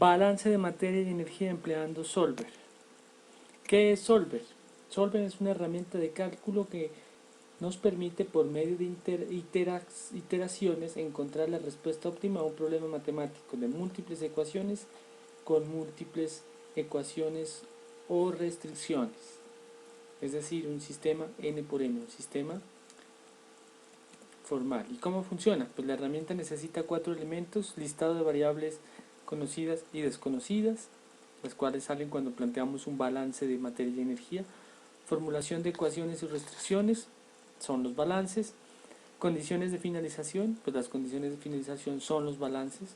Balance de materia y energía empleando Solver. ¿Qué es Solver? Solver es una herramienta de cálculo que nos permite por medio de iteraciones encontrar la respuesta óptima a un problema matemático de múltiples ecuaciones con múltiples ecuaciones o restricciones. Es decir, un sistema n por n, un sistema formal. ¿Y cómo funciona? Pues la herramienta necesita 4 elementos: listado de variables conocidas y desconocidas, las cuales salen cuando planteamos un balance de materia y energía; formulación de ecuaciones y restricciones, son los balances; condiciones de finalización, pues las condiciones de finalización son los balances;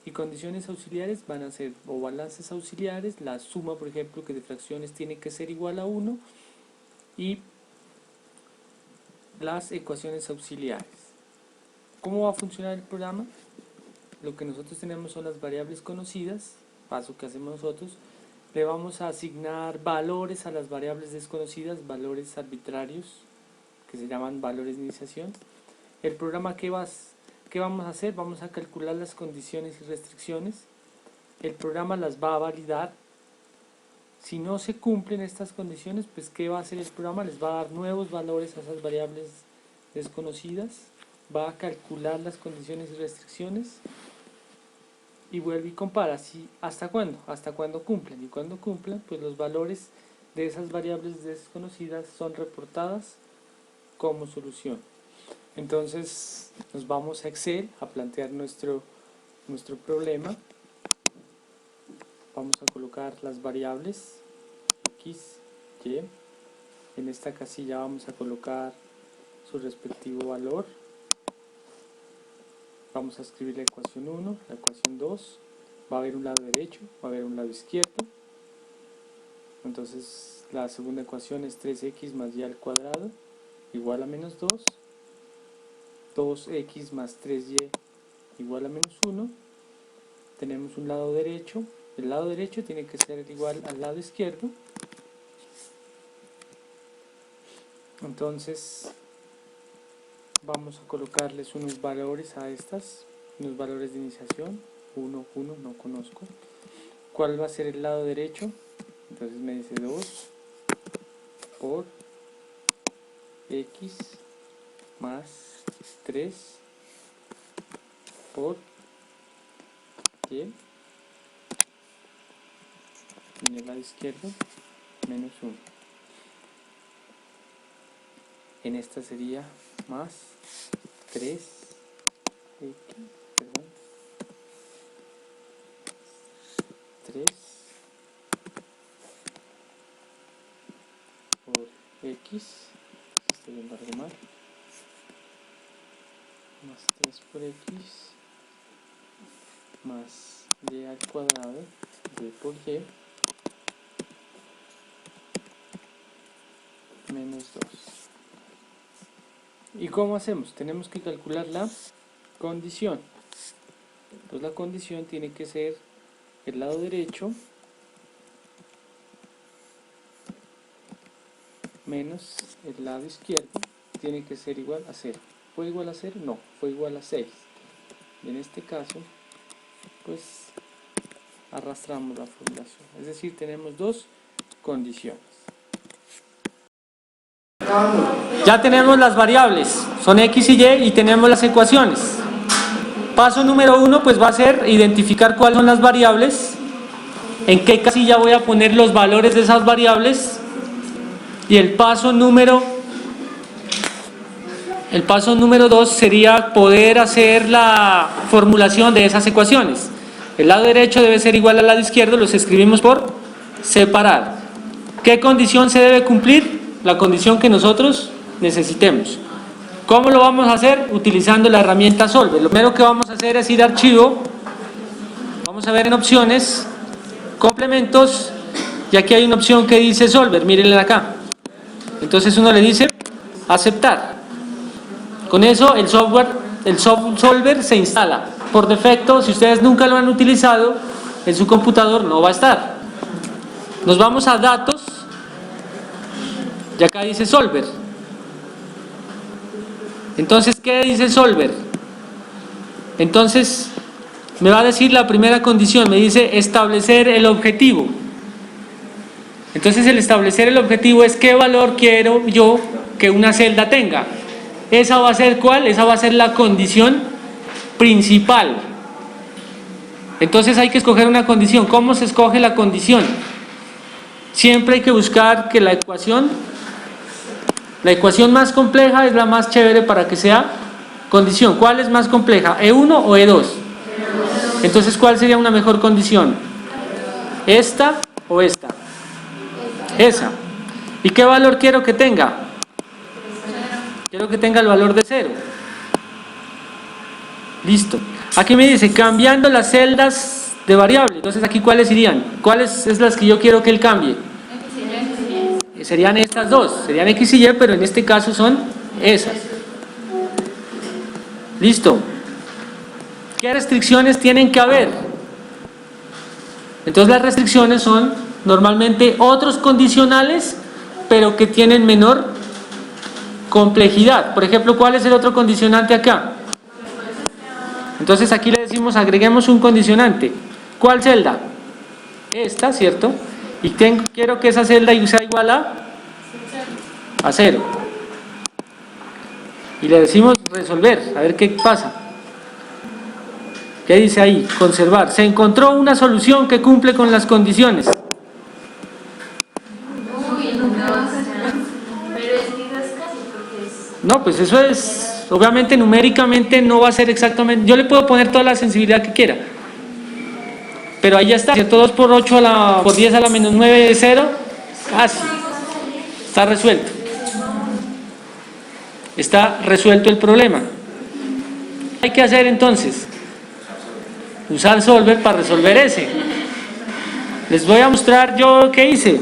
y condiciones auxiliares van a ser o balances auxiliares, la suma por ejemplo que de fracciones tiene que ser igual a 1, y las ecuaciones auxiliares. ¿Cómo va a funcionar el programa? Lo que nosotros tenemos son las variables conocidas, paso que hacemos nosotros. Le vamos a asignar valores a las variables desconocidas, valores arbitrarios, que se llaman valores de iniciación. El programa, ¿qué vamos a hacer? Vamos a calcular las condiciones y restricciones. El programa las va a validar. Si no se cumplen estas condiciones, pues ¿qué va a hacer el programa? Les va a dar nuevos valores a esas variables desconocidas, va a calcular las condiciones y restricciones y vuelve y compara. ¿Hasta cuándo? Hasta cuando cumplen. Y cuando cumplan, pues los valores de esas variables desconocidas son reportadas como solución. Entonces nos vamos a Excel a plantear nuestro problema. Vamos a colocar las variables x, y. En esta casilla vamos a colocar su respectivo valor. Vamos a escribir la ecuación 1, la ecuación 2. Va a haber un lado derecho, va a haber un lado izquierdo. Entonces la segunda ecuación es 3x más y al cuadrado igual a menos 2. 2x más 3y igual a menos 1. Tenemos un lado derecho. El lado derecho tiene que ser igual al lado izquierdo. Entonces vamos a colocarles unos valores a estas, unos valores de iniciación. 1, 1, no conozco. ¿Cuál va a ser el lado derecho? Entonces me dice 2 por x más 3 por y. En el lado izquierdo menos 1. En esta sería más 3 por x, estoy viendo algo mal, más 3 por x más y al cuadrado de por y menos 2. ¿Y cómo hacemos? Tenemos que calcular la condición. Pues la condición tiene que ser el lado derecho menos el lado izquierdo, tiene que ser igual a 0. ¿Fue igual a 0? No, fue igual a 6. Y en este caso, pues arrastramos la formulación. Es decir, tenemos dos condiciones. Ya tenemos las variables, son x y y tenemos las ecuaciones. Paso número 1 pues va a ser identificar cuáles son las variables, en qué casilla voy a poner los valores de esas variables, y el paso número 2 sería poder hacer la formulación de esas ecuaciones. El lado derecho debe ser igual al lado izquierdo, los escribimos por separado. ¿Qué condición se debe cumplir? La condición que nosotros necesitemos. ¿Cómo lo vamos a hacer? Utilizando la herramienta Solver. Lo primero que vamos a hacer es ir a archivo, vamos a ver en opciones, complementos, y aquí hay una opción que dice Solver, mírenla acá. Entonces uno le dice aceptar. Con eso el Solver se instala. Por defecto, si ustedes nunca lo han utilizado, en su computador no va a estar. Nos vamos a datos, y acá dice Solver. Entonces, ¿qué dice Solver? Entonces, me va a decir la primera condición, me dice establecer el objetivo. Entonces el establecer el objetivo es qué valor quiero yo que una celda tenga. ¿Esa va a ser cuál? Esa va a ser la condición principal. Entonces hay que escoger una condición. ¿Cómo se escoge la condición? Siempre hay que buscar que la ecuación más compleja es la más chévere para que sea condición. ¿Cuál es más compleja? ¿E1 o E2? Entonces, ¿cuál sería una mejor condición? ¿Esta o esta? Esa. ¿Y qué valor quiero que tenga? Quiero que tenga el valor de 0. Listo. Aquí me dice, cambiando las celdas de variable. Entonces, aquí, ¿cuáles irían? ¿Cuáles es las que yo quiero que él cambie? Serían estas dos. Serían X y Y, pero en este caso son esas. Listo. ¿Qué restricciones tienen que haber? Entonces, las restricciones son normalmente otros condicionales, pero que tienen menor complejidad. Por ejemplo, ¿cuál es el otro condicionante acá? Entonces aquí le decimos, agreguemos un condicionante. ¿Cuál celda? Esta, ¿cierto? Y quiero que esa celda sea igual a 0. Y le decimos resolver, a ver qué pasa. ¿Qué dice ahí? Conservar. Se encontró una solución que cumple con las condiciones. No, pues eso es, obviamente numéricamente no va a ser exactamente, yo le puedo poner toda la sensibilidad que quiera, pero ahí ya está, ¿cierto? 2 por 8 por 10 a la menos 9 es 0, casi, está resuelto. Está resuelto el problema. ¿Qué hay que hacer entonces? Usar solver para resolver ese. Les voy a mostrar yo qué hice.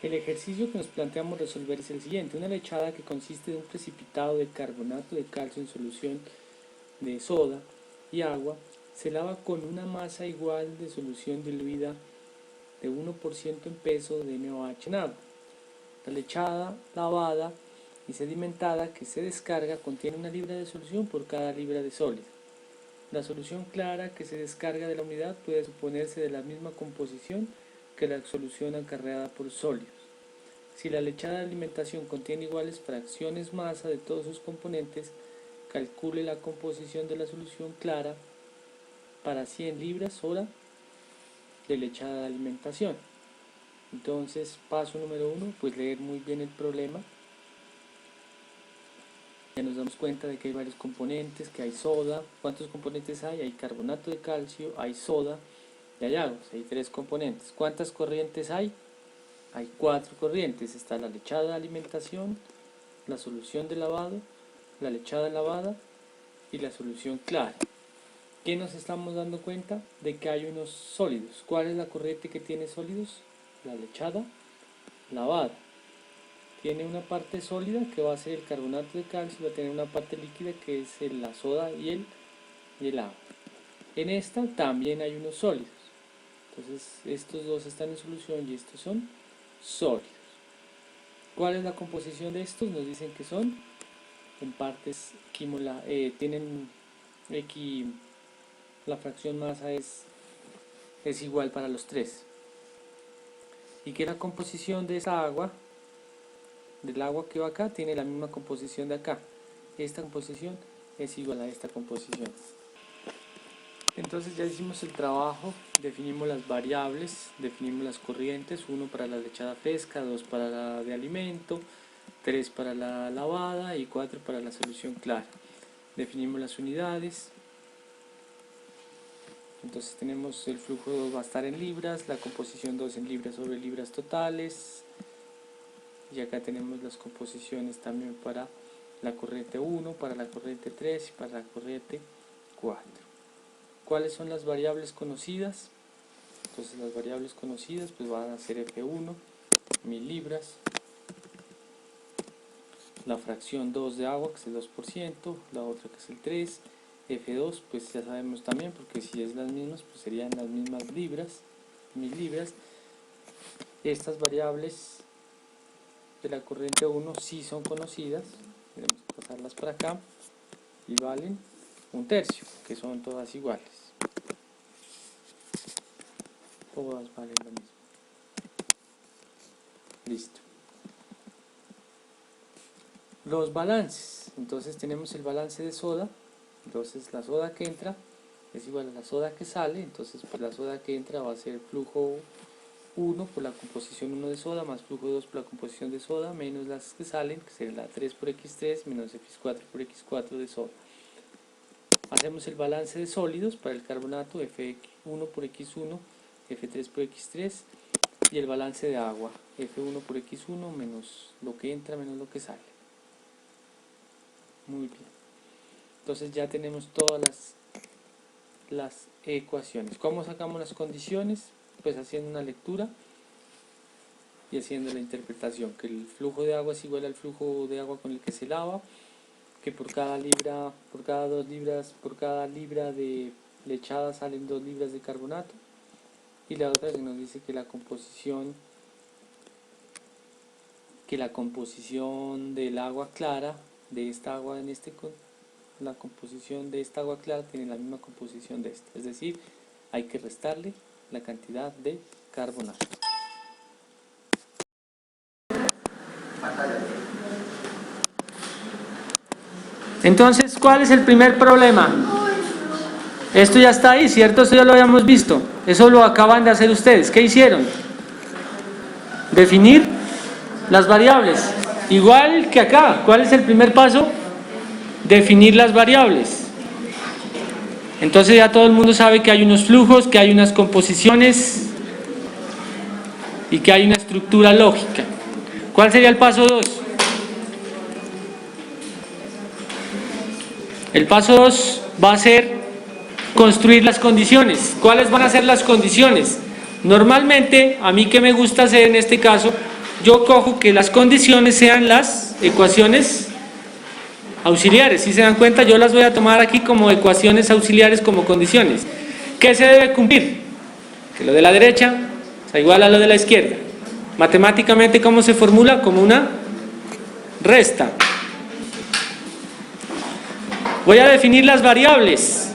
El ejercicio que nos planteamos resolver es el siguiente. Una lechada que consiste de un precipitado de carbonato de calcio en solución de soda y agua se lava con una masa igual de solución diluida de 1% en peso de NaOH en agua. La lechada lavada y sedimentada que se descarga contiene 1 libra de solución por cada libra de sólido. La solución clara que se descarga de la unidad puede suponerse de la misma composición que la solución acarreada por sólidos. Si la lechada de alimentación contiene iguales fracciones masa de todos sus componentes, calcule la composición de la solución clara para 100 libras hora de lechada de alimentación. Entonces, paso número 1, pues leer muy bien el problema. Ya nos damos cuenta de que hay varios componentes, que hay soda. ¿Cuántos componentes hay? Hay carbonato de calcio, hay soda y hay agua. Hay 3 componentes. ¿Cuántas corrientes hay? Hay 4 corrientes. Está la lechada de alimentación, la solución de lavado, la lechada lavada y la solución clara. ¿Qué nos estamos dando cuenta? De que hay unos sólidos. ¿Cuál es la corriente que tiene sólidos? La lechada lavada. Tiene una parte sólida que va a ser el carbonato de calcio y va a tener una parte líquida que es la soda y el agua. En esta también hay unos sólidos. Entonces estos dos están en solución y estos son sólidos. ¿Cuál es la composición de estos? Nos dicen que son en partes tienen la fracción masa es igual para los 3. Y que la composición de esa agua, del agua que va acá, tiene la misma composición de acá. Esta composición es igual a esta composición. Entonces ya hicimos el trabajo, definimos las variables, definimos las corrientes, 1 para la lechada fresca, 2 para la de alimento, 3 para la lavada y 4 para la solución clara. Definimos las unidades. Entonces tenemos el flujo va a estar en libras, la composición 2 en libras sobre libras totales. Y acá tenemos las composiciones también para la corriente 1, para la corriente 3 y para la corriente 4. ¿Cuáles son las variables conocidas? Entonces las variables conocidas pues van a ser F1, 1000 libras, la fracción 2 de agua que es el 2%, la otra que es el 3%, F2 pues ya sabemos también porque si es las mismas pues serían las mismas libras, 1000 libras. Estas variables de la corriente 1 sí son conocidas, tenemos que pasarlas para acá y valen 1/3, que son todas iguales. todas valen lo mismo. Listo. Los balances. Entonces tenemos el balance de soda. Entonces la soda que entra es igual a la soda que sale. Entonces pues la soda que entra va a ser flujo 1 por la composición 1 de soda más flujo 2 por la composición de soda menos las que salen, que será la 3 por x3 menos x4 por x4 de soda. Hacemos el balance de sólidos para el carbonato, F1 por x1, F3 por x3, y el balance de agua, F1 por x1 menos lo que entra menos lo que sale. Muy bien. Entonces ya tenemos todas las ecuaciones. ¿Cómo sacamos las condiciones? Pues haciendo una lectura y haciendo la interpretación, que el flujo de agua es igual al flujo de agua con el que se lava, que por cada libra de lechada salen 2 libras de carbonato, y la otra que nos dice que la composición del agua clara, de esta agua la composición de esta agua clara tiene la misma composición de esta, es decir, hay que restarle la cantidad de carbonato. Entonces, ¿cuál es el primer problema? Esto ya está ahí, ¿cierto? Esto ya lo habíamos visto. Eso lo acaban de hacer ustedes. ¿Qué hicieron? Definir las variables. Igual que acá. ¿Cuál es el primer paso? Definir las variables. Entonces ya todo el mundo sabe que hay unos flujos, que hay unas composiciones y que hay una estructura lógica. ¿Cuál sería el paso 2? El paso 2 va a ser construir las condiciones. ¿Cuáles van a ser las condiciones? Normalmente, a mí que me gusta hacer en este caso, yo cojo que las condiciones sean las ecuaciones auxiliares. Si se dan cuenta, yo las voy a tomar aquí como ecuaciones auxiliares, como condiciones. ¿Qué se debe cumplir? Que lo de la derecha sea igual a lo de la izquierda. Matemáticamente, ¿cómo se formula? Como una resta. Voy a definir las variables.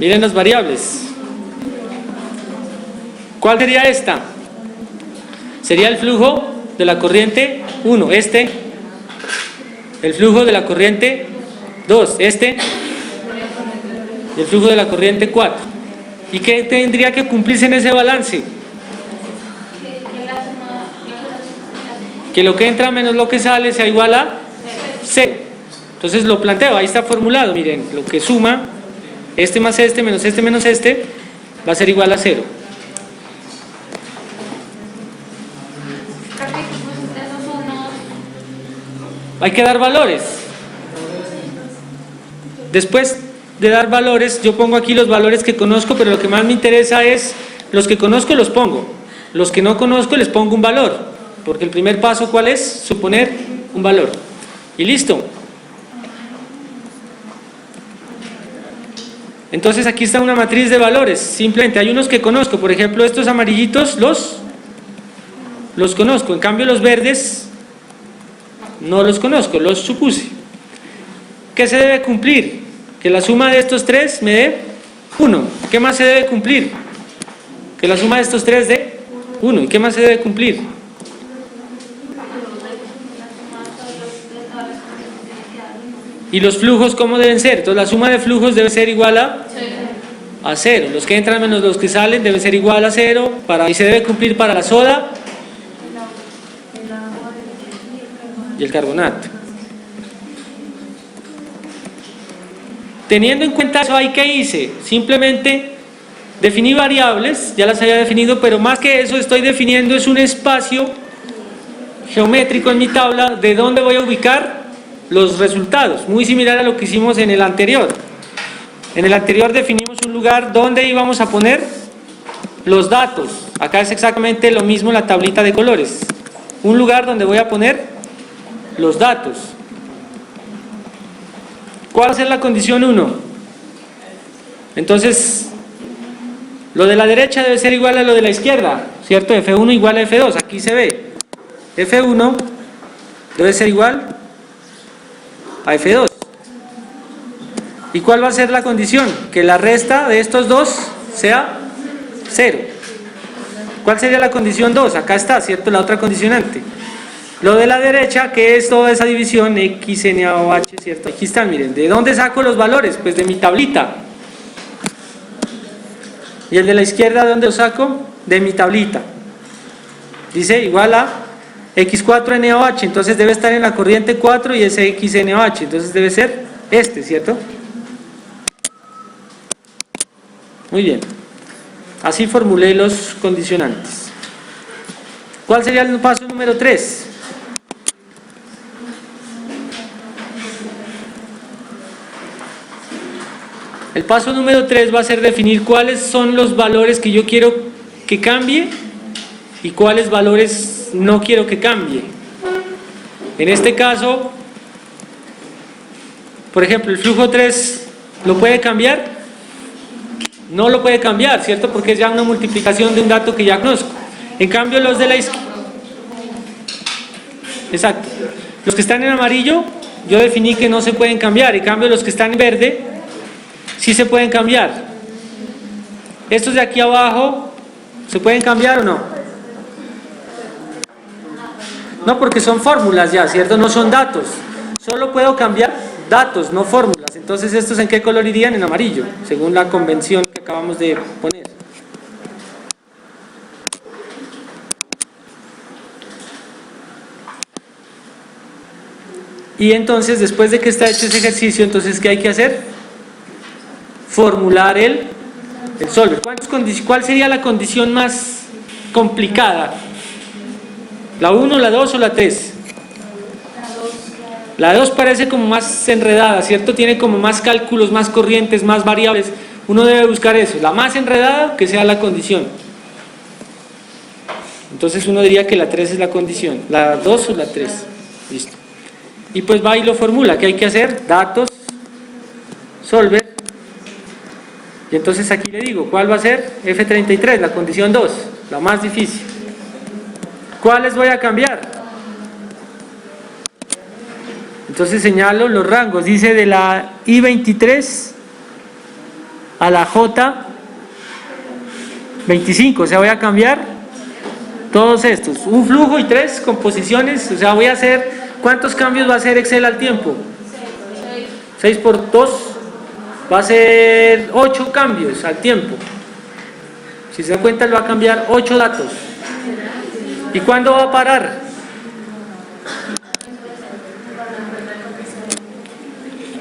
Miren las variables. ¿Cuál sería esta? Sería el flujo de la corriente 1, este. El flujo de la corriente 2, este. Y el flujo de la corriente 4. ¿Y qué tendría que cumplirse en ese balance? Que lo que entra menos lo que sale sea igual a 0. Entonces lo planteo, ahí está formulado. Miren, lo que suma, este más este menos este, va a ser igual a 0. Hay que dar valores. Después de dar valores, yo pongo aquí los valores que conozco, pero lo que más me interesa es, los que conozco los pongo, los que no conozco les pongo un valor. Porque el primer paso, ¿cuál es? Suponer un valor. Y listo. Entonces aquí está una matriz de valores. Simplemente hay unos que conozco. Por ejemplo, estos amarillitos los conozco. En cambio los verdes no los conozco, los supuse. ¿Qué se debe cumplir? Que la suma de estos tres me dé 1. ¿Qué más se debe cumplir? Que la suma de estos tres dé 1. ¿Y qué más se debe cumplir? ¿Y los flujos cómo deben ser? Entonces la suma de flujos debe ser igual a 0. Los que entran menos los que salen deben ser igual a 0. Y se debe cumplir para la soda y el carbonato. Teniendo en cuenta eso, ¿ahí qué hice? Simplemente definí variables, ya las había definido, pero más que eso estoy definiendo es un espacio geométrico en mi tabla de dónde voy a ubicar los resultados, muy similar a lo que hicimos en el anterior. En el anterior definimos un lugar donde íbamos a poner los datos. Acá es exactamente lo mismo en la tablita de colores. Un lugar donde voy a poner los datos. ¿Cuál va a ser la condición 1? Entonces, lo de la derecha debe ser igual a lo de la izquierda, ¿cierto? F1 igual a F2, aquí se ve. F1 debe ser igual a F2. ¿Y cuál va a ser la condición? Que la resta de estos dos sea 0. ¿Cuál sería la condición 2? Acá está, ¿cierto? La otra condicionante. Lo de la derecha, que es toda esa división X, N, A o H, ¿cierto? Aquí están, miren. ¿De dónde saco los valores? Pues de mi tablita. ¿Y el de la izquierda de dónde lo saco? De mi tablita. Dice igual a X4NOH, entonces debe estar en la corriente 4 y ese XNOH, entonces debe ser este, ¿cierto? Muy bien. Así formulé los condicionantes. ¿Cuál sería el paso número 3? El paso número 3 va a ser definir cuáles son los valores que yo quiero que cambie y cuáles valores no quiero que cambie. En este caso, por ejemplo, el flujo 3 ¿lo puede cambiar? No lo puede cambiar, ¿cierto? Porque es ya una multiplicación de un dato que ya conozco. En cambio, los de la izquierda, exacto, los que están en amarillo yo definí que no se pueden cambiar, en cambio los que están en verde sí se pueden cambiar. Estos de aquí abajo ¿se pueden cambiar o no? No, porque son fórmulas ya, ¿cierto? No son datos. Solo puedo cambiar datos, no fórmulas. Entonces, ¿estos en qué color irían? En amarillo, según la convención que acabamos de poner. Y entonces, después de que está hecho ese ejercicio, entonces, ¿qué hay que hacer? Formular el solver. ¿Cuál sería la condición más complicada? ¿La 1, la 2 o la 3? La 2 parece como más enredada, ¿cierto? Tiene como más cálculos, más corrientes, más variables. Uno debe buscar eso. La más enredada, que sea la condición. Entonces uno diría que la 3 es la condición. ¿La 2 o la 3? Listo. Y pues va y lo formula. ¿Qué hay que hacer? Datos, solver. Y entonces aquí le digo, ¿cuál va a ser? F33, la condición 2, la más difícil. ¿Cuáles voy a cambiar? Entonces señalo los rangos, dice de la I23 a la J25, o sea, voy a cambiar todos estos, un flujo y 3 composiciones, o sea, voy a hacer, ¿cuántos cambios va a hacer Excel al tiempo? 6 por 2, va a ser 8 cambios al tiempo. Si se da cuenta, él va a cambiar 8 datos. ¿Y cuándo va a parar?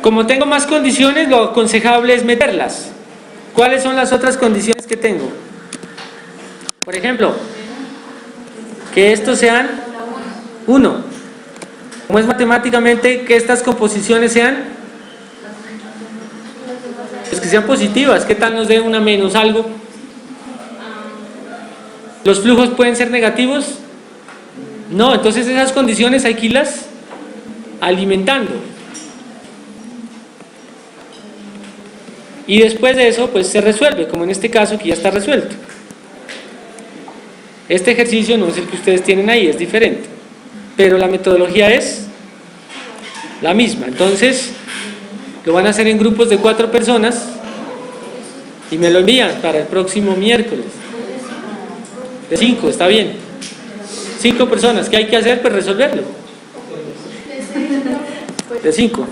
Como tengo más condiciones, lo aconsejable es meterlas. ¿Cuáles son las otras condiciones que tengo? Por ejemplo, que estos sean 1. ¿Cómo es matemáticamente que estas composiciones sean? Pues que sean positivas. ¿Qué tal nos den una menos algo? ¿Los flujos pueden ser negativos? No, entonces esas condiciones hay que irlas alimentando. Y después de eso, pues se resuelve, como en este caso que ya está resuelto. Este ejercicio no es el que ustedes tienen ahí, es diferente. Pero la metodología es la misma. Entonces, lo van a hacer en grupos de 4 personas y me lo envían para el próximo miércoles. De 5, está bien. 5 personas, ¿qué hay que hacer? Pues resolverlo. De 5.